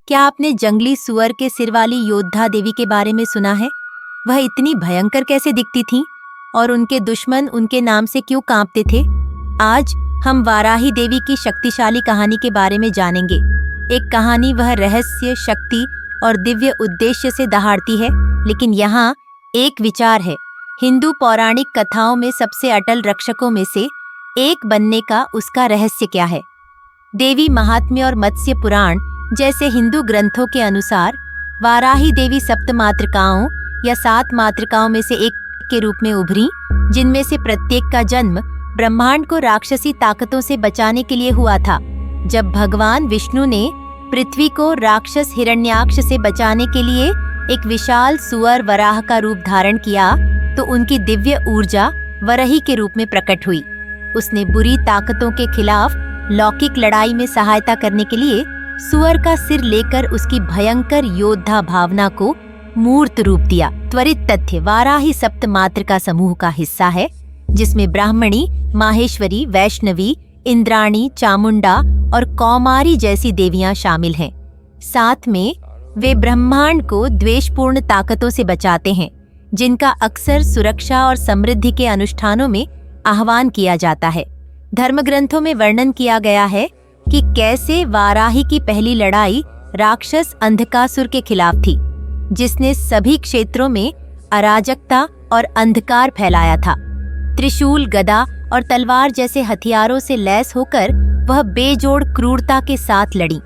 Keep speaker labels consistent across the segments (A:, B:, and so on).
A: क्या आपने जंगली सुअर के सिर वाली योद्धा देवी के बारे में सुना है? वह इतनी भयंकर कैसे दिखती थीं? और उनके दुश्मन उनके नाम से क्यों कांपते थे? आज हम वाराही देवी की शक्तिशाली कहानी के बारे में जानेंगे। एक कहानी वह रहस्य, शक्ति और दिव्य उद्देश्य से दहाड़ती है, लेकिन यहाँ एक विचार है। हिंदू पौराणिक कथाओं में सबसे अटल रक्षकों में से एक बनने का उसका रहस्य क्या है? देवी महात्म्य और मत्स्य पुराण जैसे हिंदू ग्रंथों के अनुसार वाराही देवी सप्त मातृकाओं या 7 मातृकाओं में से एक के रूप में उभरी, जिनमें से प्रत्येक का जन्म ब्रह्मांड को राक्षसी ताकतों से बचाने के लिए हुआ था। जब भगवान विष्णु ने पृथ्वी को राक्षस हिरण्याक्ष से बचाने के लिए एक विशाल सुअर वराह का रूप धारण किया, तो उनकी दिव्य ऊर्जा वरही के रूप में प्रकट हुई। उसने बुरी ताकतों के खिलाफ लौकिक लड़ाई में सहायता करने के लिए सुअर का सिर लेकर उसकी भयंकर योद्धा भावना को मूर्त रूप दिया। त्वरित तथ्य वाराही सप्त मातृका समूह का हिस्सा है, जिसमें ब्राह्मणी, माहेश्वरी, वैष्णवी, इंद्राणी, चामुंडा और कौमारी जैसी देवियां शामिल हैं। साथ में वे ब्रह्मांड को द्वेषपूर्ण ताकतों से बचाते हैं, जिनका अक्सर सुरक्षा और समृद्धि के अनुष्ठानों में आह्वान किया जाता है। धर्मग्रंथों में वर्णन किया गया है कि कैसे वाराही की पहली लड़ाई राक्षस अंधकासुर के खिलाफ थी, जिसने सभी क्षेत्रों में अराजकता और अंधकार फैलाया था। त्रिशूल, गदा और तलवार जैसे हथियारों से लैस होकर वह बेजोड़ क्रूरता के साथ लड़ी।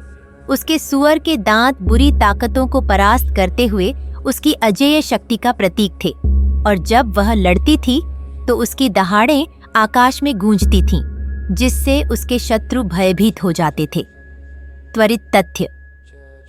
A: उसके सुअर के दांत बुरी ताकतों को परास्त करते हुए उसकी अजेय शक्ति का प्रतीक थे, और जब वह लड़ती थी तो उसकी दहाड़ें आकाश में गूंजती थीं, जिससे उसके शत्रु भयभीत हो जाते थे। त्वरित तथ्य: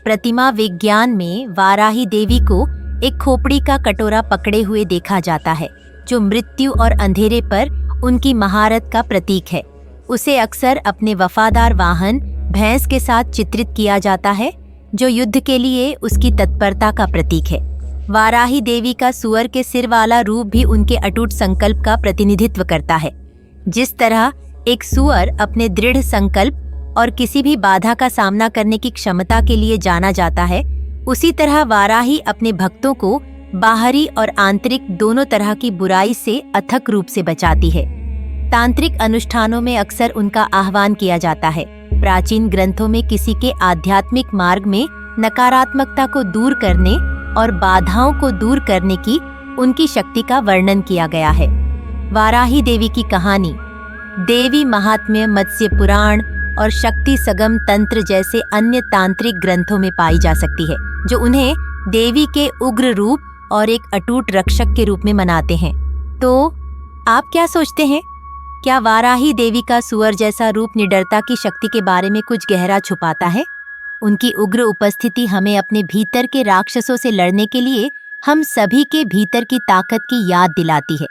A: प्रतिमा विज्ञान में वाराही देवी को एक खोपड़ी का कटोरा पकड़े हुए देखा जाता है, जो मृत्यु और अंधेरे पर उनकी महारत का प्रतीक है। उसे अक्सर अपने वफादार वाहन भैंस के साथ चित्रित किया जाता है, जो युद्ध के लिए उसकी तत्परता का प्रतीक है। वाराही देवी का सुअर के सिर वाला रूप भी उनके अटूट संकल्प का प्रतिनिधित्व करता है। जिस तरह एक सुअर अपने दृढ़ संकल्प और किसी भी बाधा का सामना करने की क्षमता के लिए जाना जाता है, उसी तरह वाराही अपने भक्तों को बाहरी और आंतरिक दोनों तरह की बुराई से अथक रूप से बचाती है। तांत्रिक अनुष्ठानों में अक्सर उनका आह्वान किया जाता है। प्राचीन ग्रंथों में किसी के आध्यात्मिक मार्ग में नकारात्मकता को दूर करने और बाधाओं को दूर करने की उनकी शक्ति का वर्णन किया गया है। वाराही देवी की कहानी देवी महात्म्य, मत्स्य पुराण और शक्ति सगम तंत्र जैसे अन्य तांत्रिक ग्रंथों में पाई जा सकती है, जो उन्हें देवी के उग्र रूप और एक अटूट रक्षक के रूप में मनाते हैं। तो आप क्या सोचते हैं? क्या वाराही देवी का सुअर जैसा रूप निडरता की शक्ति के बारे में कुछ गहरा छुपाता है? उनकी उग्र उपस्थिति हमें अपने भीतर के राक्षसों से लड़ने के लिए हम सभी के भीतर की ताकत की याद दिलाती है।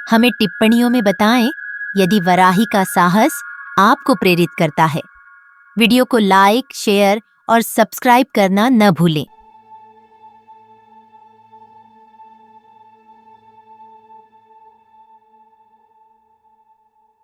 A: हमें टिप्पणियों में बताएं यदि वाराही का साहस आपको प्रेरित करता है। वीडियो को लाइक, शेयर और सब्सक्राइब करना न भूलें।